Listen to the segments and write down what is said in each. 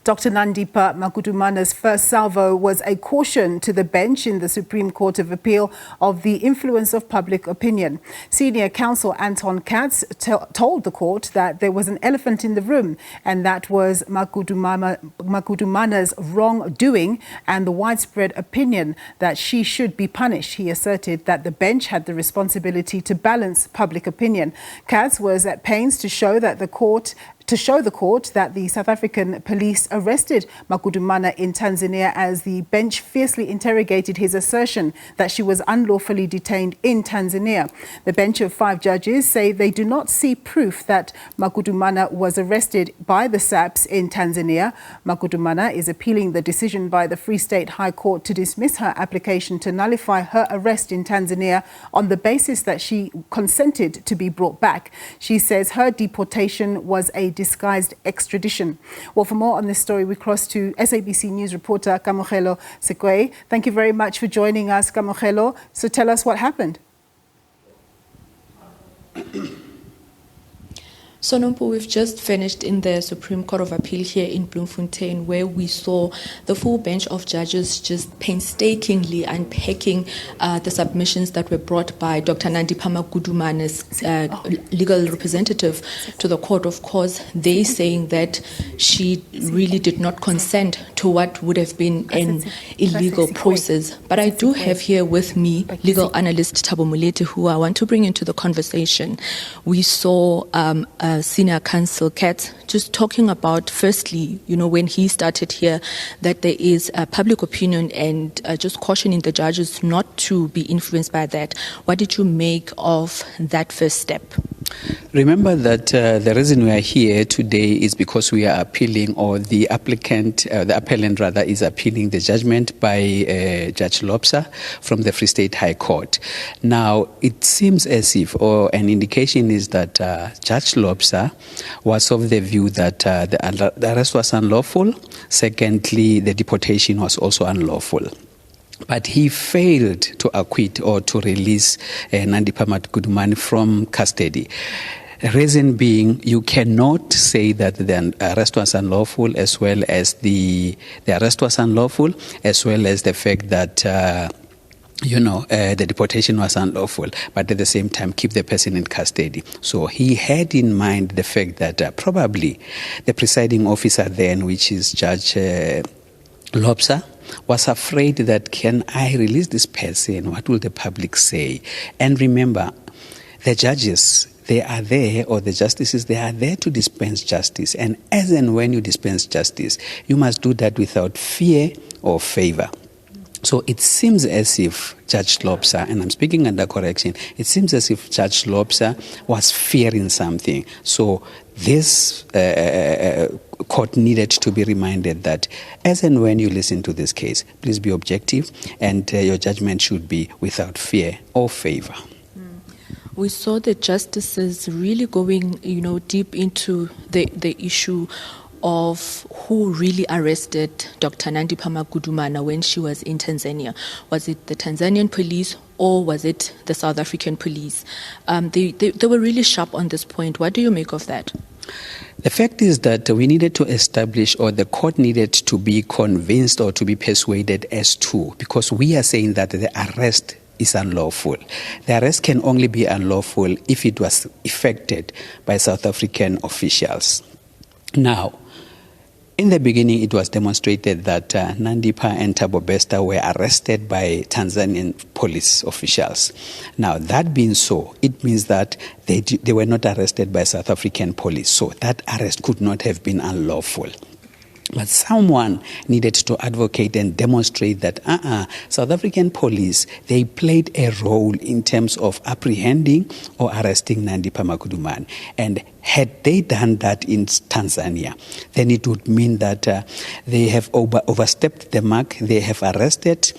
Dr Nandipha Magudumana's first salvo was a caution to the bench in the Supreme Court of Appeal of the influence of public opinion. Senior Counsel Anton Katz told the court that there was an elephant in the room, and that was Magudumana's wrongdoing and the widespread opinion that she should be punished. He asserted that the bench had the responsibility to balance public opinion. Katz was at pains to show the court that the South African police arrested Magudumana in Tanzania as the bench fiercely interrogated his assertion that she was unlawfully detained in Tanzania. The bench of 5 judges say they do not see proof that Magudumana was arrested by the SAPS in Tanzania. Magudumana is appealing the decision by the Free State High Court to dismiss her application to nullify her arrest in Tanzania on the basis that she consented to be brought back. She says her deportation was a disguised extradition. Well, for more on this story, we cross to SABC News reporter Kamogelo Sekwe. Thank you very much for joining us, Kamogelo. So tell us what happened. So, Nompo, we've just finished in the Supreme Court of Appeal here in Bloemfontein, where we saw the full bench of judges just painstakingly unpacking the submissions that were brought by Dr. Nandipha Magudumana's legal representative to the court. Of course, they saying that she really did not consent to what would have been an illegal process. But I do have here with me legal analyst Thabo Molete, who I want to bring into the conversation. We saw Senior Counsel Katz just talking about, firstly, when he started here, that there is a public opinion and just cautioning the judges not to be influenced by that. What did you make of that first step? Remember that the reason we are here today is because we are appealing, or the appellant rather, is appealing the judgment by Judge Lobsa from the Free State High Court. Now, it seems as if, or an indication is that Judge Lobsa was of the view that the arrest was unlawful. Secondly, the deportation was also unlawful. But he failed to acquit or to release Nandipha Magudumana from custody. Reason being, you cannot say that the arrest was unlawful, as well as the arrest was unlawful, as well as the fact that the deportation was unlawful, but at the same time keep the person in custody. So he had in mind the fact that probably the presiding officer then, which is Judge Lobsa, was afraid that, can I release this person? What will the public say? And remember, the judges, they are there, or the justices, they are there to dispense justice. And as and when you dispense justice, you must do that without fear or favor. So it seems as if Judge Lobsa, and I'm speaking under correction, it seems as if Judge Lobsa was fearing something. So this court needed to be reminded that as and when you listen to this case, please be objective, and your judgment should be without fear or favor. We saw the justices really going, deep into the issue of who really arrested Dr. Nandipha Magudumana when she was in Tanzania. Was it the Tanzanian police, or was it the South African police? They were really sharp on this point. What do you make of that? The fact is that we needed to establish, or the court needed to be convinced or to be persuaded as to, because we are saying that the arrest is unlawful. The arrest can only be unlawful if it was effected by South African officials. Now, in the beginning, it was demonstrated that Nandipha and Thabo Bester were arrested by Tanzanian police officials. Now, that being so, it means that they were not arrested by South African police. So that arrest could not have been unlawful. But someone needed to advocate and demonstrate that South African police, they played a role in terms of apprehending or arresting Nandipha Magudumana. And had they done that in Tanzania, then it would mean that they have overstepped the mark. They have arrested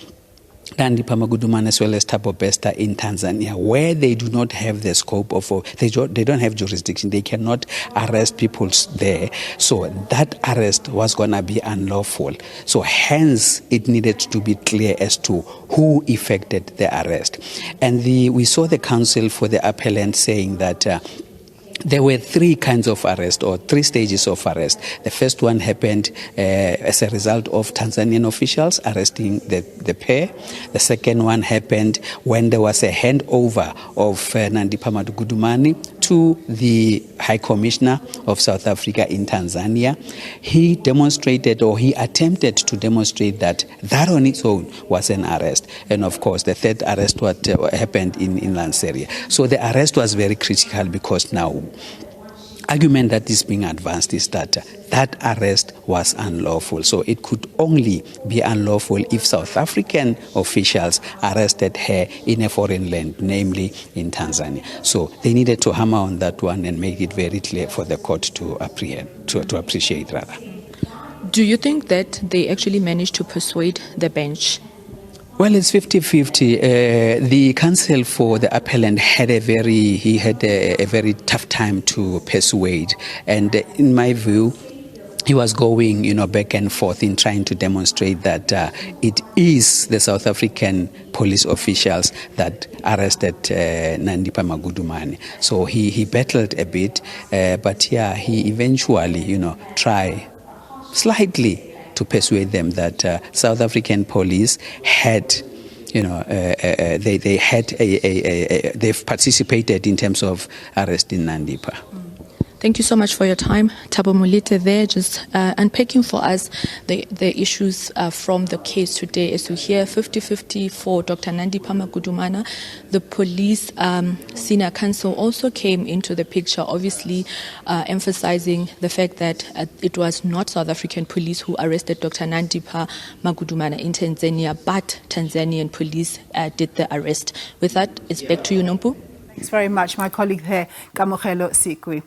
Nandipha Magudumana as well as Thabo Bester in Tanzania, where they do not have the scope of, they don't have jurisdiction. They cannot arrest people there. So that arrest was going to be unlawful. So hence, it needed to be clear as to who effected the arrest. And we saw the counsel for the appellant saying that there were three kinds of arrest or three stages of arrest. The first one happened as a result of Tanzanian officials arresting the pair. The second one happened when there was a handover of Nandipha Magudumana to the High Commissioner of South Africa in Tanzania. He demonstrated, or he attempted to demonstrate, that on its own was an arrest. And of course, the third arrest happened in Lanseria. So the arrest was very critical because now argument that is being advanced is that that arrest was unlawful. So it could only be unlawful if South African officials arrested her in a foreign land, namely in Tanzania. So they needed to hammer on that one and make it very clear for the court to appreciate rather. Do you think that they actually managed to persuade the bench? Well, it's 50-50. The counsel for the appellant had a very tough time to persuade, and in my view, he was going, back and forth in trying to demonstrate that it is the South African police officials that arrested Nandipha Magudumana. So he battled a bit, but yeah, he eventually, tried slightly to persuade them that South African police had, they've participated in terms of arresting Nandipha. Thank you so much for your time. Thabo Molete there, just unpacking for us the issues from the case today. As you hear, 50-50 for Dr. Nandipha Magudumana. The police senior counsel also came into the picture, obviously emphasizing the fact that it was not South African police who arrested Dr. Nandipha Magudumana in Tanzania, but Tanzanian police did the arrest. With that, it's back to you, Nompu. Thanks very much, my colleague there, Kamogelo Sikwi.